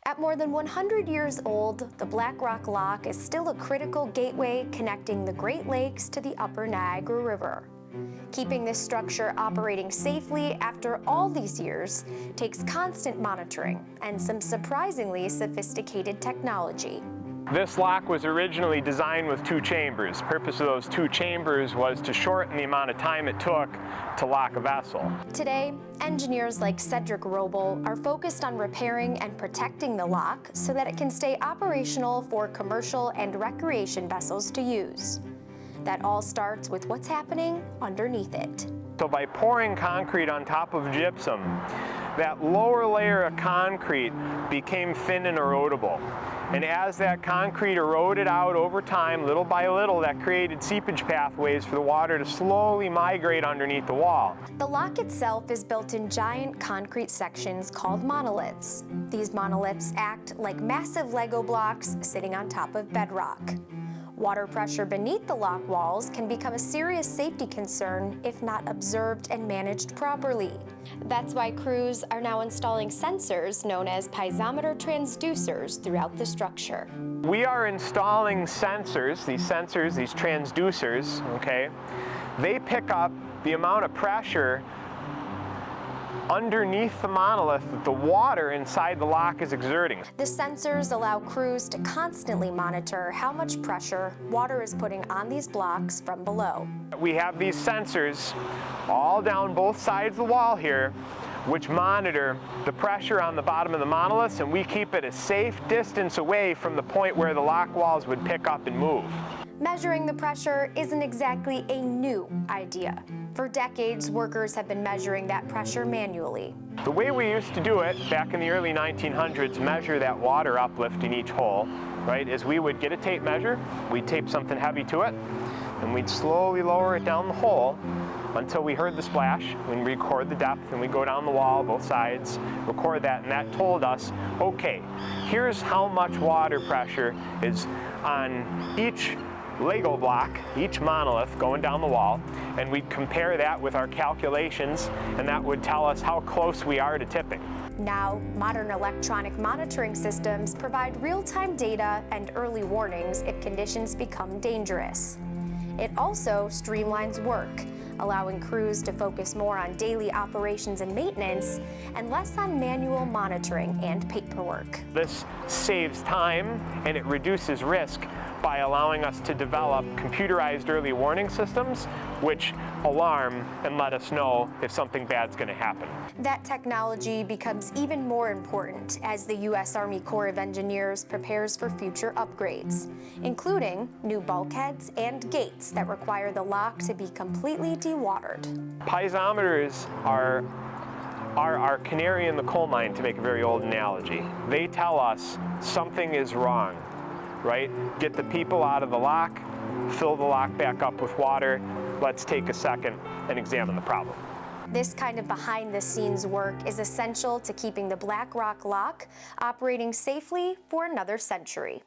At more than 100 years old, the Black Rock Lock is still a critical gateway connecting the Great Lakes to the upper Niagara River. Keeping this structure operating safely after all these years takes constant monitoring and some surprisingly sophisticated technology. This lock was originally designed with 2 chambers. The purpose of those 2 chambers was to shorten the amount of time it took to lock a vessel. Today, engineers like Cedric Roble are focused on repairing and protecting the lock so that it can stay operational for commercial and recreation vessels to use. That all starts with what's happening underneath it. So by pouring concrete on top of gypsum, that lower layer of concrete became thin and erodible. And as that concrete eroded out over time, little by little, that created seepage pathways for the water to slowly migrate underneath the wall. The lock itself is built in giant concrete sections called monoliths. These monoliths act like massive Lego blocks sitting on top of bedrock. Water pressure beneath the lock walls can become a serious safety concern if not observed and managed properly. That's why crews are now installing sensors known as piezometer transducers throughout the structure. We are installing sensors, these transducers, okay? They pick up the amount of pressure underneath the monolith that the water inside the lock is exerting. The sensors allow crews to constantly monitor how much pressure water is putting on these blocks from below. We have these sensors all down both sides of the wall here, which monitor the pressure on the bottom of the monoliths, and we keep it a safe distance away from the point where the lock walls would pick up and move. Measuring the pressure isn't exactly a new idea. For decades, workers have been measuring that pressure manually. The way we used to do it back in the early 1900s, measure that water uplift in each hole, right, is we would get a tape measure, we'd tape something heavy to it, and we'd slowly lower it down the hole until we heard the splash. We'd record the depth, and we'd go down the wall, both sides, record that, and that told us, okay, here's how much water pressure is on each Lego block, each monolith going down the wall, and we'd compare that with our calculations, and that would tell us how close we are to tipping. Now, modern electronic monitoring systems provide real-time data and early warnings if conditions become dangerous. It also streamlines work, allowing crews to focus more on daily operations and maintenance and less on manual monitoring and paperwork. This saves time and it reduces risk by allowing us to develop computerized early warning systems which alarm and let us know if something bad's going to happen. That technology becomes even more important as the U.S. Army Corps of Engineers prepares for future upgrades, including new bulkheads and gates that require the lock to be completely dewatered. Piezometers are our canary in the coal mine, to make a very old analogy. They tell us something is wrong, right? Get the people out of the lock, fill the lock back up with water. Let's take a second and examine the problem. This kind of behind-the-scenes work is essential to keeping the Black Rock Lock operating safely for another century.